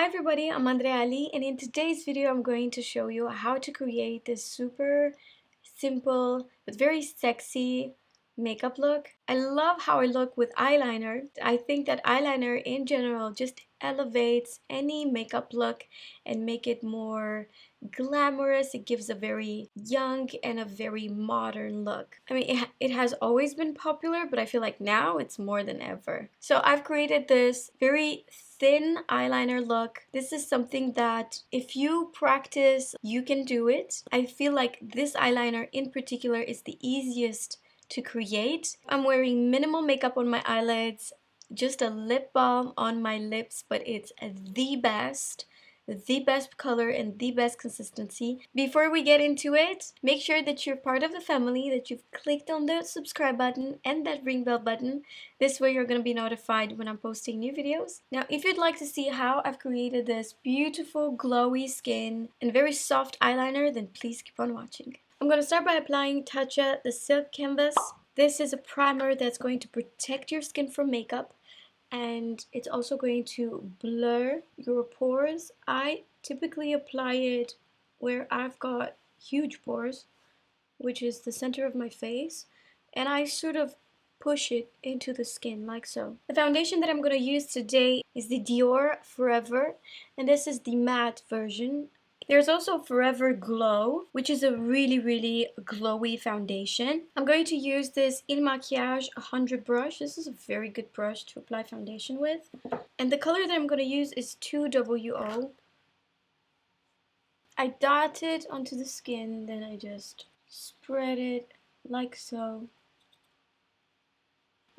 Hi everybody, I'm Andreea, and in today's video I'm going to show you how to create this super simple but very sexy makeup look. I love how I look with eyeliner. I think that eyeliner in general just elevates any makeup look and make it more glamorous. It gives a very young and a very modern look. I mean, it has always been popular, but I feel like now it's more than ever. So I've created this very thin eyeliner look. This is something that if you practice, you can do it. I feel like this eyeliner in particular is the easiest to create. I'm wearing minimal makeup on my eyelids, just a lip balm on my lips, but it's the best color and the best consistency. Before we get into it, make sure that you're part of the family, that you've clicked on the subscribe button and that ring bell button. This way you're going to be notified when I'm posting new videos. Now, if you'd like to see how I've created this beautiful glowy skin and very soft eyeliner, then please keep on watching. I'm going to start by applying Tatcha, the Silk Canvas. This is a primer that's going to protect your skin from makeup, and it's also going to blur your pores. I typically apply it where I've got huge pores, which is the center of my face, and I sort of push it into the skin like so. The foundation that I'm going to use today is the Dior Forever, and this is the matte version. There's also Forever Glow, which is a really glowy foundation. I'm going to use this Il Maquillage 100 brush. This is a very good brush to apply foundation with. And the color that I'm going to use is 2WO. I dot it onto the skin, then I just spread it like so.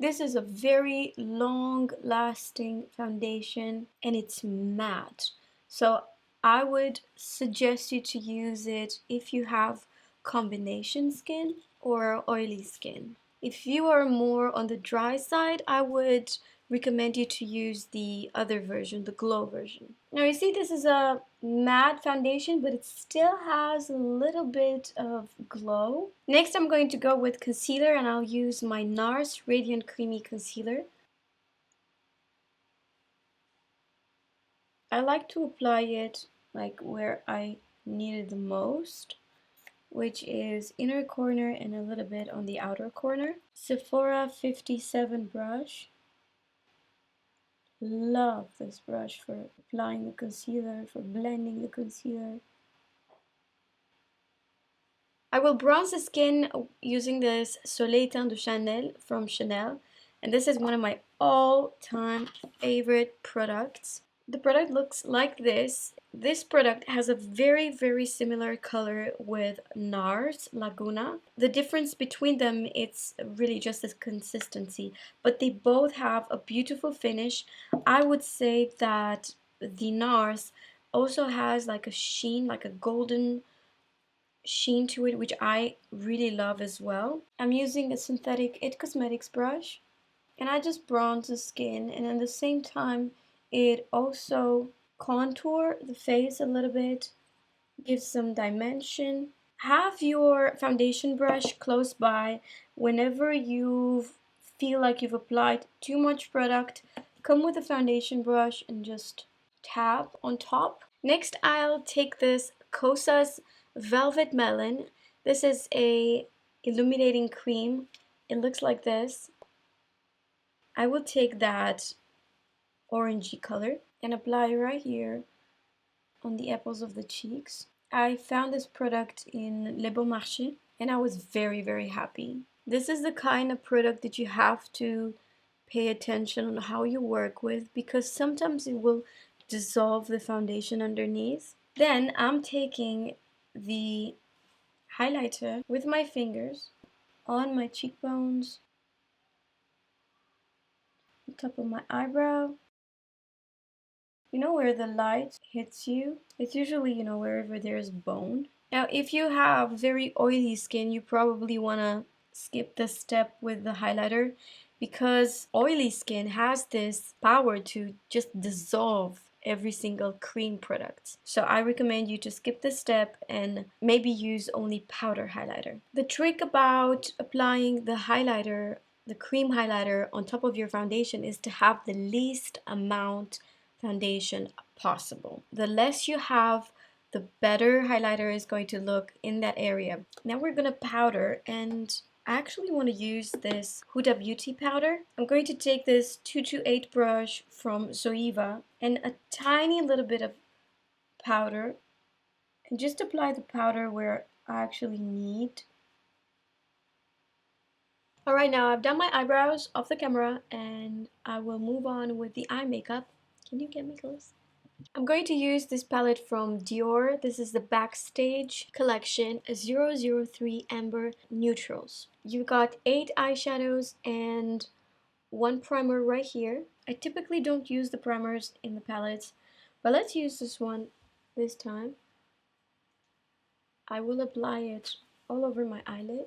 This is a very long-lasting foundation and it's matte. So I would suggest you to use it if you have combination skin or oily skin. If you are more on the dry side, I would recommend you to use the other version, the glow version. Now you see this is a matte foundation, but it still has a little bit of glow. Next I'm going to go with concealer, and I'll use my NARS Radiant Creamy Concealer. I like to apply it like where I need it the most, which is inner corner and a little bit on the outer corner. Sephora 57 brush. Love this brush for applying the concealer, for blending the concealer. I will bronze the skin using this Soleil Teint de Chanel from Chanel, and this is one of my all-time favorite products. The product looks like this. This product has a very similar color with NARS Laguna. The difference between them, it's really just the consistency, but they both have a beautiful finish. I would say that the NARS also has like a sheen, like a golden sheen to it, which I really love as well. I'm using a synthetic It Cosmetics brush, and I just bronze the skin, and at the same time it also contour the face a little bit, gives some dimension. Have your foundation brush close by. Whenever you feel like you've applied too much product, come with a foundation brush and just tap on top. Next, I'll take this Kosas Velvet Melon. This is a illuminating cream. It looks like this. I will take that orangey color and apply right here on the apples of the cheeks. I found this product in Le Bon Marché and I was very happy. This is the kind of product that you have to pay attention on how you work with, because sometimes it will dissolve the foundation underneath. Then I'm taking the highlighter with my fingers on my cheekbones, the top of my eyebrow. You know where the light hits you? It's usually, wherever there's bone. Now, if you have very oily skin, you probably want to skip this step with the highlighter, because oily skin has this power to just dissolve every single cream product. So I recommend you to skip this step and maybe use only powder highlighter. The trick about applying the highlighter, the cream highlighter on top of your foundation, is to have the least amount foundation possible. The less you have, the better highlighter is going to look in that area. Now we're gonna powder, and I actually want to use this Huda Beauty powder. I'm going to take this 228 brush from Zoeva and a tiny little bit of powder, and just apply the powder where I actually need. Alright, now I've done my eyebrows off the camera, and I will move on with the eye makeup. Can you get me close? I'm going to use this palette from Dior. This is the Backstage Collection 003 Amber Neutrals. You've got 8 eyeshadows and 1 primer right here. I typically don't use the primers in the palettes, but let's use this one this time. I will apply it all over my eyelid.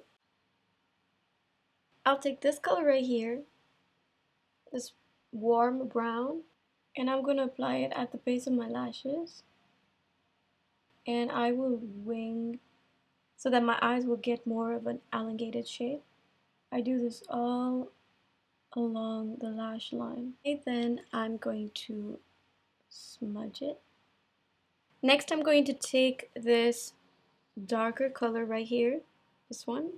I'll take this color right here, this warm brown, and I'm going to apply it at the base of my lashes. And I will wing so that my eyes will get more of an elongated shape. I do this all along the lash line. Okay, then I'm going to smudge it. Next, I'm going to take this darker color right here, this one,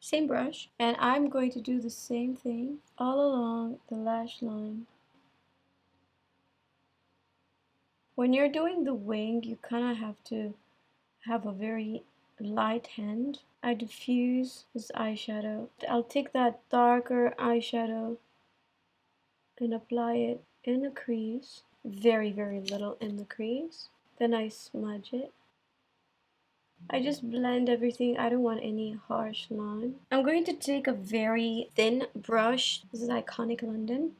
same brush, and I'm going to do the same thing all along the lash line. When you're doing the wing, you kind of have to have a very light hand. I diffuse this eyeshadow. I'll take that darker eyeshadow and apply it in the crease, very little in the crease. Then I smudge it. I just blend everything. I don't want any harsh line. I'm going to take a very thin brush. This is Iconic London,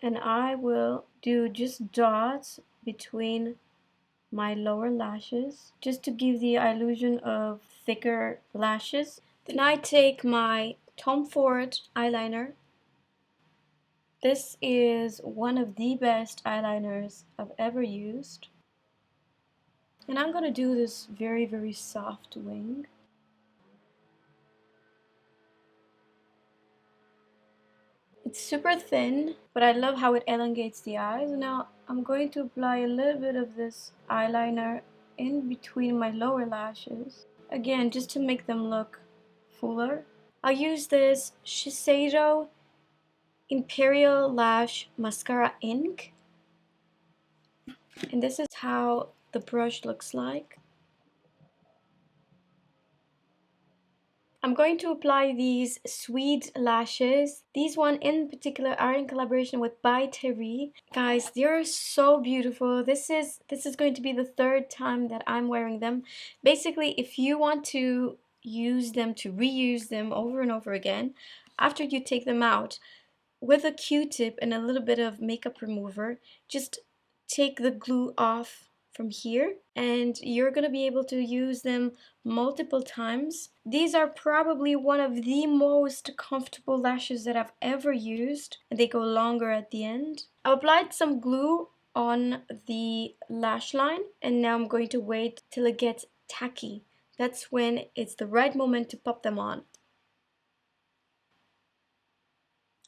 and I will do just dots between my lower lashes just to give the illusion of thicker lashes. Then I take my Tom Ford eyeliner. This is one of the best eyeliners I've ever used. And I'm gonna do this very soft wing. It's super thin, but I love how it elongates the eyes. Now I'm going to apply a little bit of this eyeliner in between my lower lashes. Again, just to make them look fuller. I'll use this Shiseido Imperial Lash Mascara Ink. And this is how the brush looks like. I'm going to apply these Sweet lashes. These one in particular are in collaboration with By Terry. Guys, they're so beautiful. This is going to be the 3rd time that I'm wearing them. Basically, if you want to use them, to reuse them over and over again, after you take them out, with a Q-tip and a little bit of makeup remover, just take the glue off from here, and you're gonna be able to use them multiple times. These are probably one of the most comfortable lashes that I've ever used, and they go longer at the end. I applied some glue on the lash line, and now I'm going to wait till it gets tacky. That's when it's the right moment to pop them on.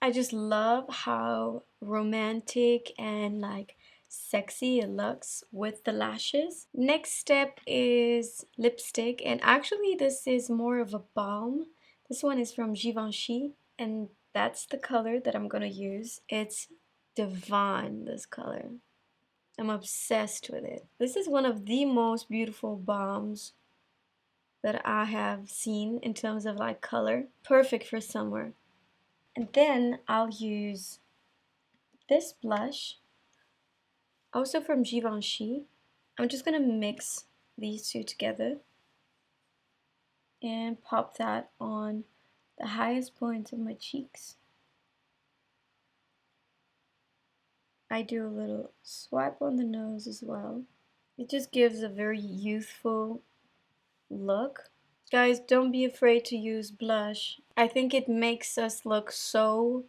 I just love how romantic and like sexy it looks with the lashes. Next step is lipstick, and actually this is more of a balm. This one is from Givenchy, and that's the color that I'm gonna use. It's divine, this color. I'm obsessed with it. This is one of the most beautiful balms that I have seen in terms of like color. Perfect for summer. And then I'll use this blush, also from Givenchy. I'm just gonna mix these two together and pop that on the highest points of my cheeks. I do a little swipe on the nose as well. It just gives a very youthful look. Guys, don't be afraid to use blush. I think it makes us look so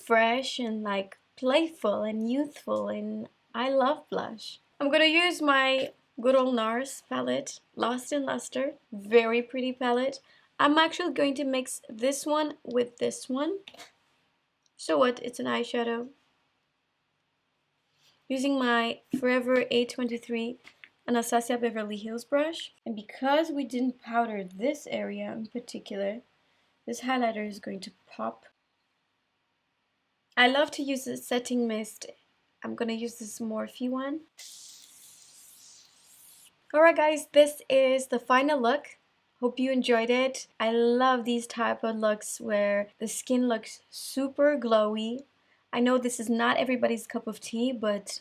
fresh and like playful and youthful, and I love blush. I'm gonna use my good old NARS palette, Lost in Luster. Very pretty palette. I'm actually going to mix this one with this one. So what? It's an eyeshadow. using my Forever A23 Anastasia Beverly Hills brush. And because we didn't powder this area in particular, this highlighter is going to pop. I love to use the setting mist. I'm gonna use this Morphe one. Alright guys, this is the final look. Hope you enjoyed it. I love these type of looks where the skin looks super glowy. I know this is not everybody's cup of tea, but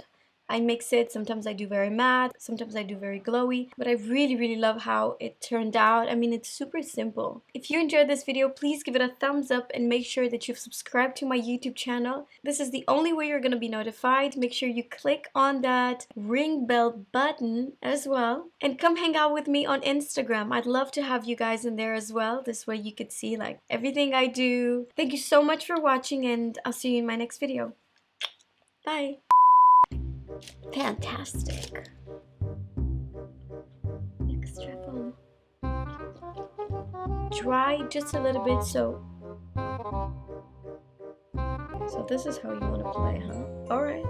I mix it. Sometimes I do very matte, sometimes I do very glowy, but I really love how it turned out. I mean, it's super simple. If you enjoyed this video, please give it a thumbs up and make sure that you've subscribed to my YouTube channel. This is the only way you're going to be notified. Make sure you click on that ring bell button as well. And come hang out with me on Instagram. I'd love to have you guys in there as well. This way you could see like everything I do. Thank you so much for watching, and I'll see you in my next video. Bye. Fantastic. Extra foam. Dry just a little bit, so this is how you want to play, huh? Alright.